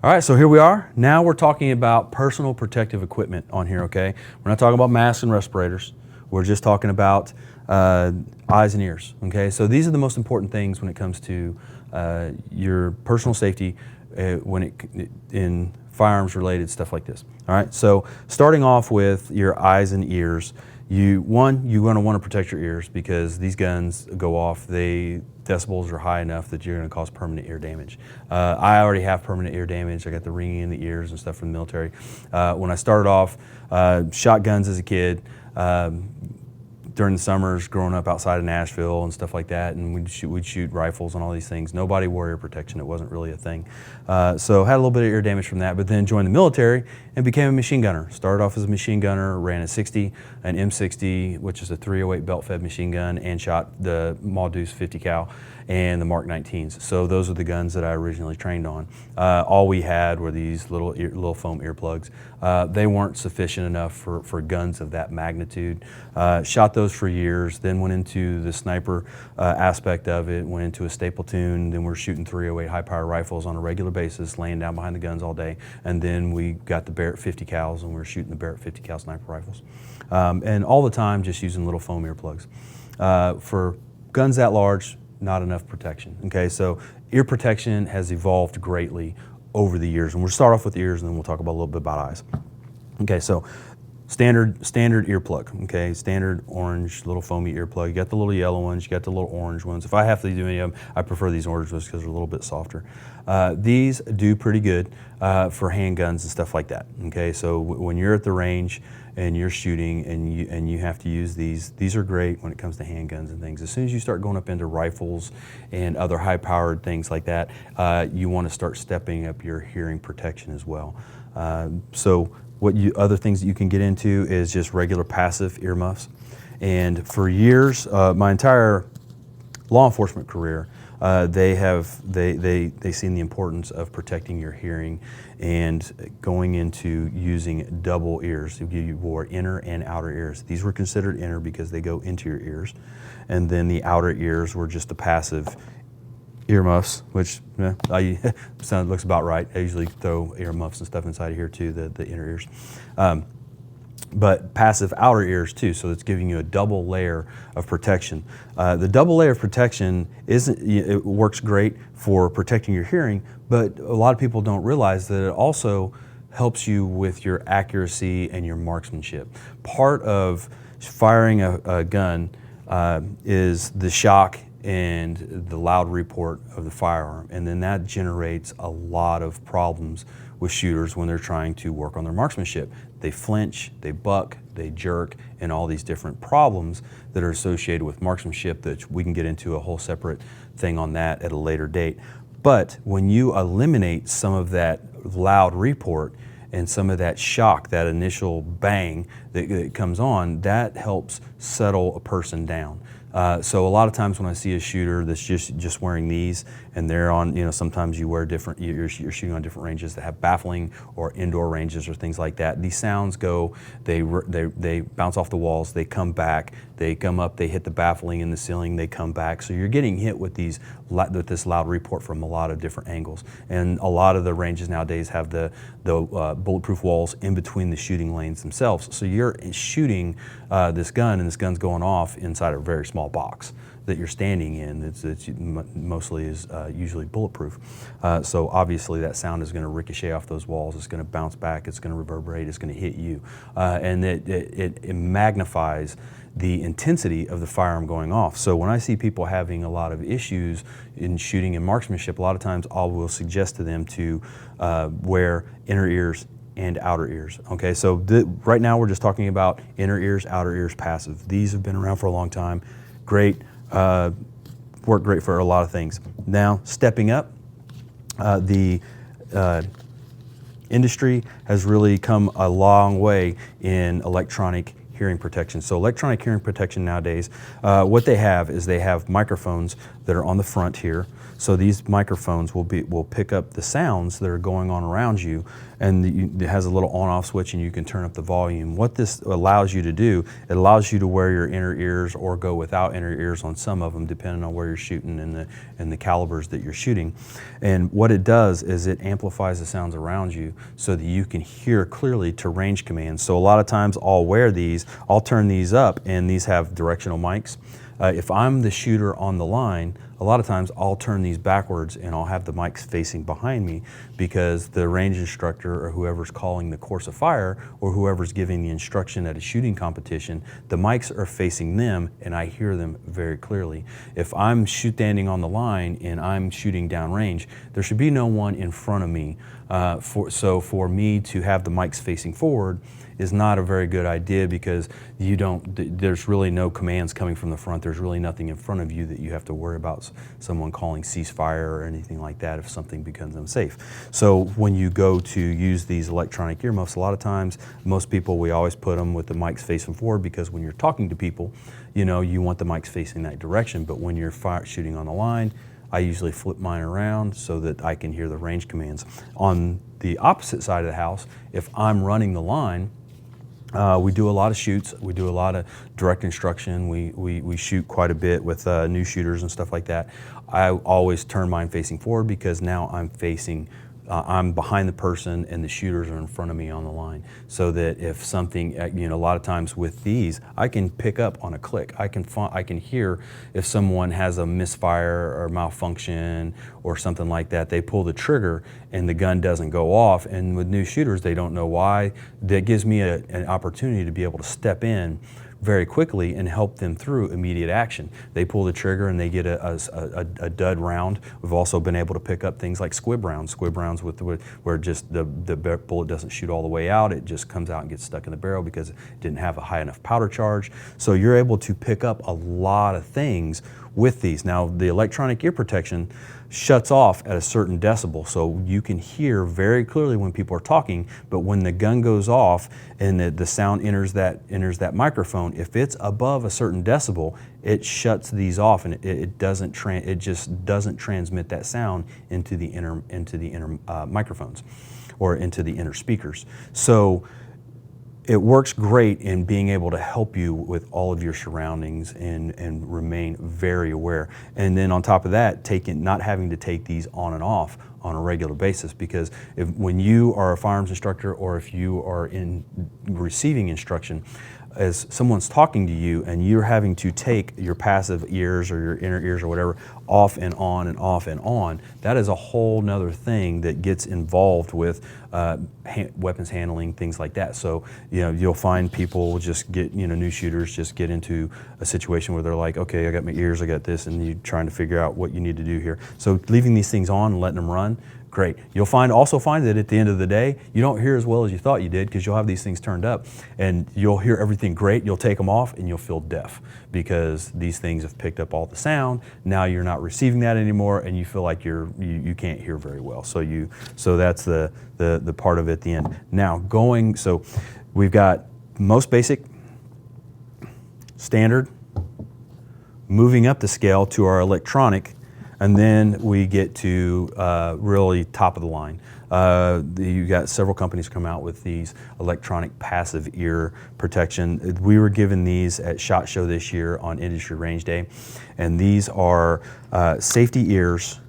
All right, so here we are. Now we're talking about personal protective equipment on here, okay? We're not talking about masks and respirators. We're just talking about eyes and ears, okay? So these are the most important things when it comes to your personal safety in firearms related stuff like this. All right, so starting off with your eyes and ears, you're going to want to protect your ears because these guns go off, decibels are high enough that you're going to cause permanent ear damage. I already have permanent ear damage. I got the ringing in the ears and stuff from the military. When I started off, shot guns as a kid, during the summers growing up outside of Nashville and stuff like that, and we'd shoot rifles and all these things. No body warrior protection, it wasn't really a thing. So had a little bit of ear damage from that, but then joined the military and became a machine gunner. Started off as a machine gunner, ran a 60, an M60, which is a 308 belt-fed machine gun, and shot the Maudus 50 cal and the Mark 19s. So those are the guns that I originally trained on. All we had were these little foam earplugs. They weren't sufficient enough for guns of that magnitude. Shot those for years, then went into the sniper aspect of it, went into a Stapleton, then we're shooting 308 high-power rifles on a regular basis, laying down behind the guns all day, and then we got the Barrett 50 cals and we were shooting the Barrett 50 cal sniper rifles. And all the time just using little foam earplugs. For guns that large, not enough protection, okay? So ear protection has evolved greatly over the years, and we'll start off with ears and then we'll talk about a little bit about eyes. Okay, so standard earplug, okay? Standard orange little foamy earplug. You got the little yellow ones, you got the little orange ones. If I have to do any of them, I prefer these orange ones because they're a little bit softer. These do pretty good for handguns and stuff like that, okay? So when you're at the range and you're shooting and you have to use these are great when it comes to handguns and things. As soon as you start going up into rifles and other high-powered things like that, you want to start stepping up your hearing protection as well. So other things that you can get into is just regular passive earmuffs. And for years, my entire law enforcement career, they seen the importance of protecting your hearing and going into using double ears. You wore inner and outer ears. These were considered inner because they go into your ears, and then the outer ears were just the passive earmuffs, which looks about right. I usually throw earmuffs and stuff inside of here too, the inner ears. But passive outer ears too, so it's giving you a double layer of protection. The double layer of protection it works great for protecting your hearing, but a lot of people don't realize that it also helps you with your accuracy and your marksmanship. Part of firing a gun is the shock and the loud report of the firearm, and then that generates a lot of problems with shooters when they're trying to work on their marksmanship. They flinch, they buck, they jerk, and all these different problems that are associated with marksmanship that we can get into a whole separate thing on that at a later date. But when you eliminate some of that loud report and some of that shock, that initial bang that comes on, that helps settle a person down. So a lot of times when I see a shooter that's just wearing these and they're on, sometimes you wear different, you're shooting on different ranges that have baffling or indoor ranges or things like that. These sounds go, they bounce off the walls, they come back, they come up, they hit the baffling in the ceiling, they come back. So you're getting hit with this loud report from a lot of different angles. And a lot of the ranges nowadays have the bulletproof walls in between the shooting lanes themselves. So you're shooting this gun, and this gun's going off inside a very small box that you're standing in. It's mostly is usually bulletproof. So obviously that sound is going to ricochet off those walls. It's going to bounce back. It's going to reverberate. It's going to hit you, and it magnifies the intensity of the firearm going off. So when I see people having a lot of issues in shooting and marksmanship, a lot of times I will suggest to them to wear inner ears and outer ears. Okay, so right now we're just talking about inner ears, outer ears, passive. These have been around for a long time. Great, work great for a lot of things. Now, stepping up, the industry has really come a long way in electronic hearing protection. So electronic hearing protection nowadays, what they have is they have microphones that are on the front here. So these microphones will pick up the sounds that are going on around you, and it has a little on-off switch, and you can turn up the volume. What this allows you to do, it allows you to wear your inner ears or go without inner ears on some of them, depending on where you're shooting and the calibers that you're shooting. And what it does is it amplifies the sounds around you so that you can hear clearly to range commands. So a lot of times I'll wear these, I'll turn these up, and these have directional mics. If I'm the shooter on the line, a lot of times I'll turn these backwards and I'll have the mics facing behind me, because the range instructor or whoever's calling the course of fire or whoever's giving the instruction at a shooting competition, the mics are facing them and I hear them very clearly. If I'm standing on the line and I'm shooting downrange, there should be no one in front of me. So for me to have the mics facing forward is not a very good idea, because there's really no commands coming from the front. There's really nothing in front of you that you have to worry about someone calling ceasefire or anything like that if something becomes unsafe. So when you go to use these electronic earmuffs, a lot of times, most people, we always put them with the mics facing forward, because when you're talking to people, you want the mics facing that direction. But when you're shooting on the line, I usually flip mine around so that I can hear the range commands. On the opposite side of the house, if I'm running the line, we do a lot of shoots. We do a lot of direct instruction. We shoot quite a bit with new shooters and stuff like that. I always turn mine facing forward, because now I'm behind the person and the shooters are in front of me on the line, so that if something, a lot of times with these, I can pick up on a click. I can hear if someone has a misfire or malfunction or something like that. They pull the trigger and the gun doesn't go off, and with new shooters, they don't know why. That gives me an opportunity to be able to step in very quickly and help them through immediate action. They pull the trigger and they get a dud round. We've also been able to pick up things like squib rounds where just the bullet doesn't shoot all the way out. It just comes out and gets stuck in the barrel because it didn't have a high enough powder charge. So you're able to pick up a lot of things with these. Now, the electronic ear protection shuts off at a certain decibel, so you can hear very clearly when people are talking, but when the gun goes off and the sound enters that microphone, if it's above a certain decibel, it shuts these off, and it just doesn't transmit that sound into the inner microphones or into the inner speakers. So it works great in being able to help you with all of your surroundings and remain very aware. And then on top of that, not having to take these on and off on a regular basis, because when you are a firearms instructor or if you are in receiving instruction, as someone's talking to you and you're having to take your passive ears or your inner ears or whatever off and on and off and on, that is a whole nother thing that gets involved with weapons handling, things like that. So you'll find people just get, new shooters just get into a situation where they're like, okay, I got my ears, I got this, and you're trying to figure out what you need to do here. So leaving these things on and letting them run, great. You'll also find that at the end of the day, you don't hear as well as you thought you did, because you'll have these things turned up and you'll hear everything great. You'll take them off and you'll feel deaf, because these things have picked up all the sound. Now you're not receiving that anymore, and you feel like you can't hear very well. So that's the part of it at the end. Now so we've got most basic, standard, moving up the scale to our electronic, and then we get to really top of the line. You got several companies come out with these electronic passive ear protection. We were given these at SHOT Show this year on Industry Range Day, and these are safety ears,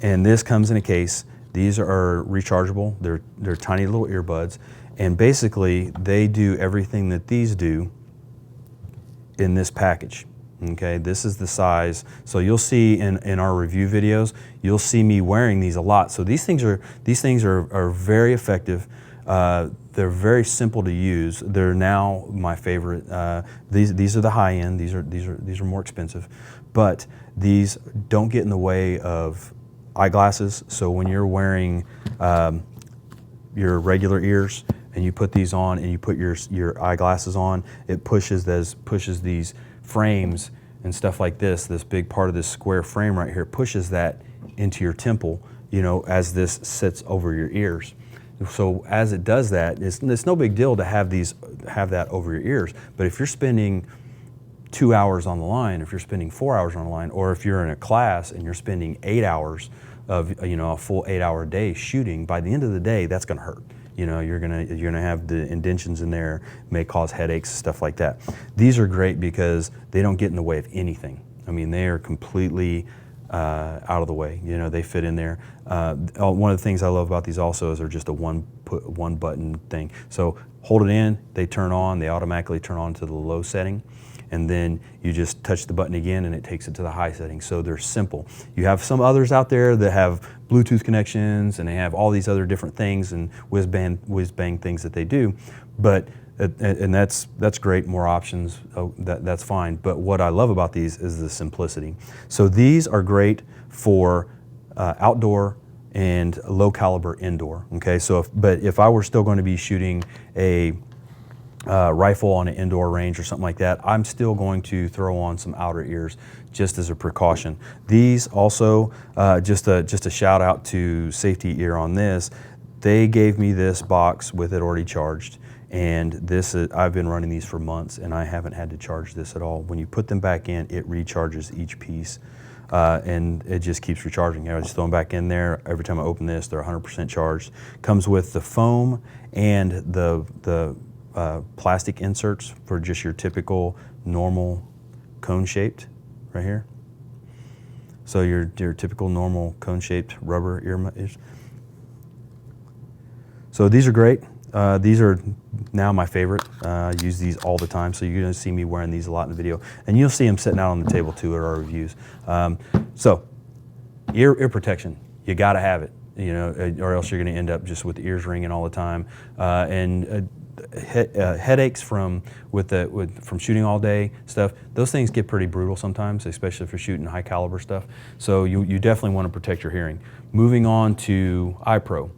and this comes in a case. These are rechargeable. They're tiny little earbuds, and basically they do everything that these do in this package. Okay, this is the size. So you'll see in our review videos, you'll see me wearing these a lot. So these things are very effective. They're very simple to use. They're now my favorite. These are the high end. These are more expensive, but these don't get in the way of eyeglasses. So when you're wearing your regular ears and you put these on and you put your eyeglasses on, it pushes these frames and stuff like this big part of this square frame right here, pushes that into your temple, as this sits over your ears. So as it does that, it's no big deal to have that over your ears. But if you're spending 2 hours on the line, if you're spending 4 hours on the line, or if you're in a class and you're spending 8 hours of a full 8-hour day shooting, by the end of the day, that's going to hurt. You're gonna have the indentions in there, may cause headaches, stuff like that. These are great because they don't get in the way of anything. I mean, they are completely out of the way. They fit in there. One of the things I love about these also is they're just a one button thing. So hold it in, they turn on, they automatically turn on to the low setting, and then you just touch the button again and it takes it to the high setting. So they're simple. You have some others out there that have Bluetooth connections and they have all these other different things and whiz bang things that they do, but and that's great, more options, that's fine. But what I love about these is the simplicity. So these are great for outdoor and low caliber indoor, okay? But if I were still going to be shooting a rifle on an indoor range or something like that, I'm still going to throw on some outer ears just as a precaution. These also, just a shout out to Safety Ear on this. They gave me this box with it already charged, and I've been running these for months and I haven't had to charge this at all. When you put them back in, it recharges each piece. And it just keeps recharging. I just throw them back in there. Every time I open this, they're 100% charged. Comes with the foam and the plastic inserts for just your typical normal cone-shaped right here. So your typical normal cone-shaped rubber ears. So these are great. These are now my favorite. I use these all the time, so you're going to see me wearing these a lot in the video. And you'll see them sitting out on the table too at our reviews. So ear protection, you got to have it, or else you're going to end up just with the ears ringing all the time. Headaches from shooting all day stuff, those things get pretty brutal sometimes, especially if you're shooting high caliber stuff. So you definitely want to protect your hearing. Moving on to iPro.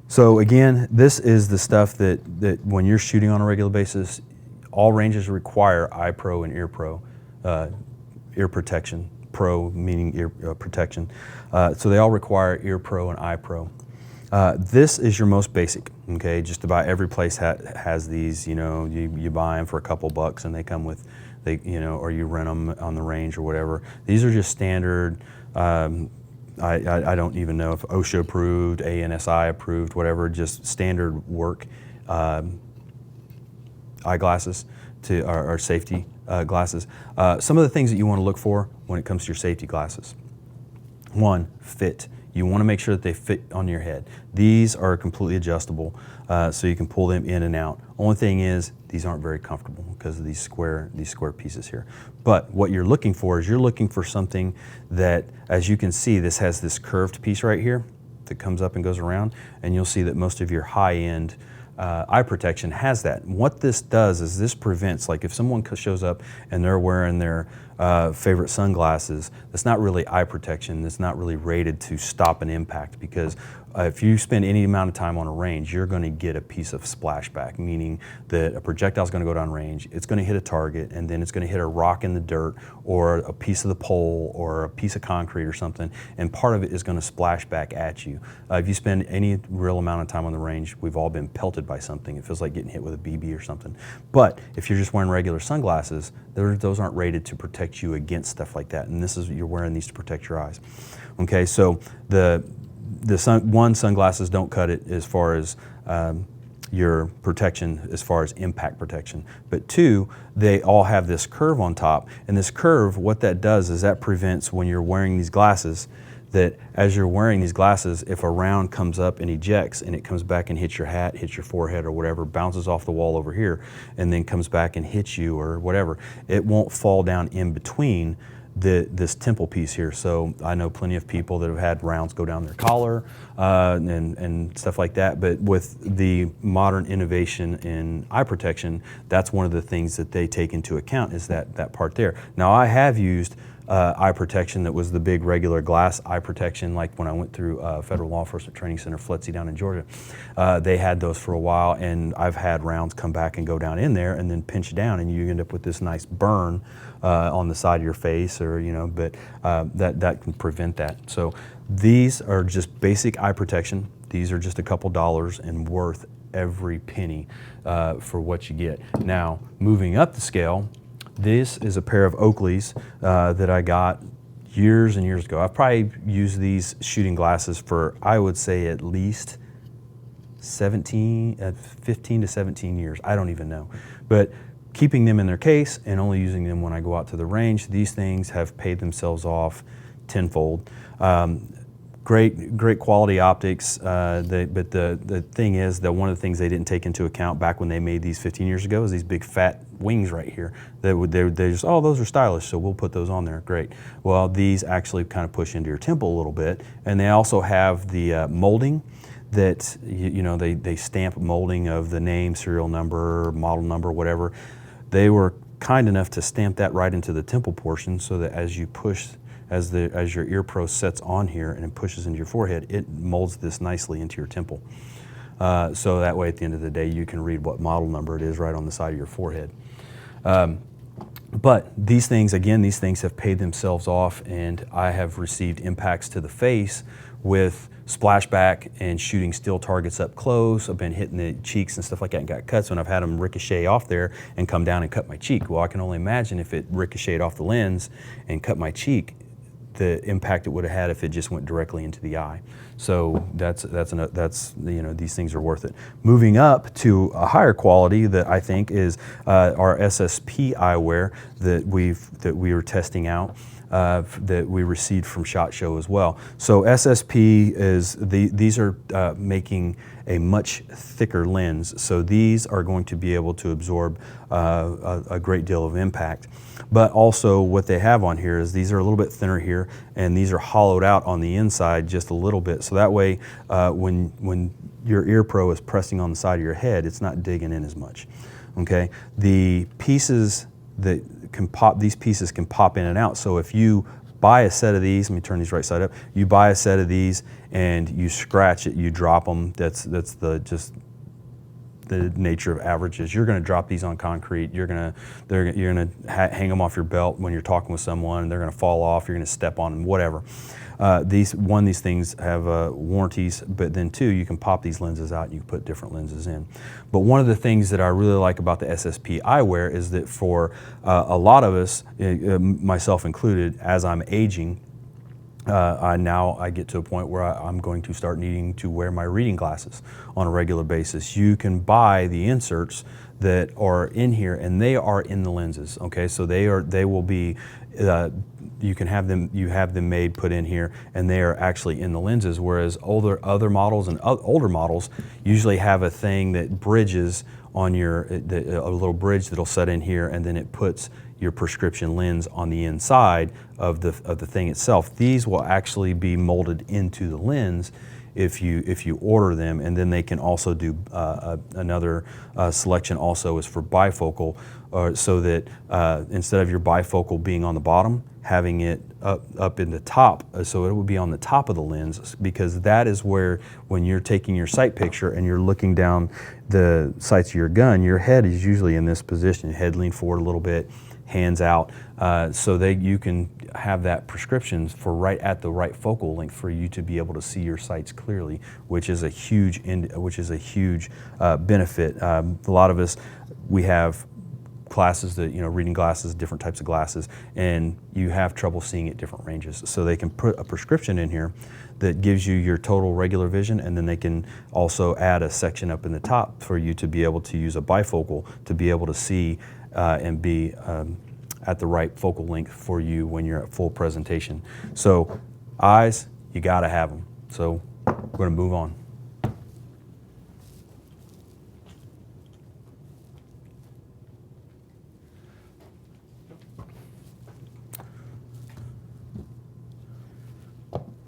So again, this is the stuff that when you're shooting on a regular basis, all ranges require iPro and EarPro, ear protection. Pro meaning ear protection. So they all require EarPro and iPro. This is your most basic, okay? Just about every place has these, you buy them for a couple bucks and they come with, or you rent them on the range or whatever. These are just standard, I don't even know if OSHA approved, ANSI approved, whatever, just standard work eyeglasses or safety glasses. Some of the things that you want to look for when it comes to your safety glasses. One, fit. You want to make sure that they fit on your head. These are completely adjustable, so you can pull them in and out. Only thing is, these aren't very comfortable because of these square pieces here. But what you're looking for is you're looking for something that, as you can see, this has this curved piece right here that comes up and goes around, and you'll see that most of your high-end eye protection has that. And what this does is this prevents, like if someone shows up and they're wearing their favorite sunglasses, that's not really eye protection. That's not really rated to stop an impact, because if you spend any amount of time on a range, you're going to get a piece of splashback, meaning that a projectile is going to go down range, it's going to hit a target, and then it's going to hit a rock in the dirt or a piece of the pole or a piece of concrete or something, and part of it is going to splash back at you. If you spend any real amount of time on the range, we've all been pelted by something. It feels like getting hit with a BB or something. But if you're just wearing regular sunglasses, those aren't rated to protect you against stuff like that, and you're wearing these to protect your eyes. Okay, so sunglasses don't cut it as far as your protection, as far as impact protection. But two, they all have this curve on top, and this curve, what that does is that prevents, when you're wearing these glasses, that as you're wearing these glasses, if a round comes up and ejects and it comes back and hits your hat, hits your forehead or whatever, bounces off the wall over here, and then comes back and hits you or whatever, it won't fall down in between this temple piece here. So I know plenty of people that have had rounds go down their collar and stuff like that. But with the modern innovation in eye protection, that's one of the things that they take into account, is that part there. Now I have used eye protection that was the big regular glass eye protection, like when I went through Federal Law Enforcement Training Center, FLETC down in Georgia. They had those for a while, and I've had rounds come back and go down in there and then pinch down, and you end up with this nice burn on the side of your face, or but that can prevent that. So these are just basic eye protection. These are just a couple dollars and worth every penny for what you get. Now, moving up the scale, this is a pair of Oakleys that I got years and years ago. I've probably used these shooting glasses for, I would say, at least 15 to 17 years. I don't even know. But keeping them in their case and only using them when I go out to the range, these things have paid themselves off tenfold. Great quality optics, but the thing is that one of the things they didn't take into account back when they made these 15 years ago is these big fat wings right here. They just, oh, those are stylish, so we'll put those on there, great. Well, these actually kind of push into your temple a little bit, and they also have the molding that, they stamp molding of the name, serial number, model number, whatever. They were kind enough to stamp that right into the temple portion so that as you push, as your ear pro sets on here and it pushes into your forehead, it molds this nicely into your temple. So that way at the end of the day you can read what model number it is right on the side of your forehead. But these things have paid themselves off, and I have received impacts to the face with splashback and shooting still targets up close. I've been hitting the cheeks and stuff like that and got cuts when I've had them ricochet off there and come down and cut my cheek. Well, I can only imagine if it ricocheted off the lens and cut my cheek, the impact it would have had if it just went directly into the eye. So that's these things are worth it. Moving up to a higher quality that I think is our SSP eyewear that we were testing out. That we received from SHOT Show as well. So SSP is these are making a much thicker lens. So these are going to be able to absorb a great deal of impact. But also what they have on here is these are a little bit thinner here, and these are hollowed out on the inside just a little bit. So that way, when your ear pro is pressing on the side of your head, it's not digging in as much. Okay, the pieces that can pop, these pieces can pop in and out. So if you buy a set of these, let me turn these right side up. You buy a set of these and you scratch it, you drop them. That's just the nature of averages. You're going to drop these on concrete. You're going to hang them off your belt when you're talking with someone. They're going to fall off. You're going to step on them, whatever. These things have warranties, but then two, you can pop these lenses out and you can put different lenses in. But one of the things that I really like about the SSP eyewear is that for a lot of us, myself included, as I'm aging, I get to a point where I'm going to start needing to wear my reading glasses on a regular basis. You can buy the inserts that are in here, and they are in the lenses. Okay, so they will be. You have them made, put in here, and they are actually in the lenses. Whereas other models and older models usually have a thing that bridges on a little bridge that'll set in here, and then it puts your prescription lens on the inside of the thing itself. These will actually be molded into the lens if you order them, and then they can also do another selection also is for bifocal, so that instead of your bifocal being on the bottom, having it up in the top, so it would be on the top of the lens, because that is where, when you're taking your sight picture and you're looking down the sights of your gun, your head is usually in this position, head lean forward a little bit, hands out, so that you can have that prescription for right at the right focal length for you to be able to see your sights clearly, which is a huge benefit. A lot of us, we have glasses that, reading glasses, different types of glasses, and you have trouble seeing at different ranges. So they can put a prescription in here that gives you your total regular vision, and then they can also add a section up in the top for you to be able to use a bifocal to be able to see and be at the right focal length for you when you're at full presentation. So eyes, you gotta have them. So we're gonna move on.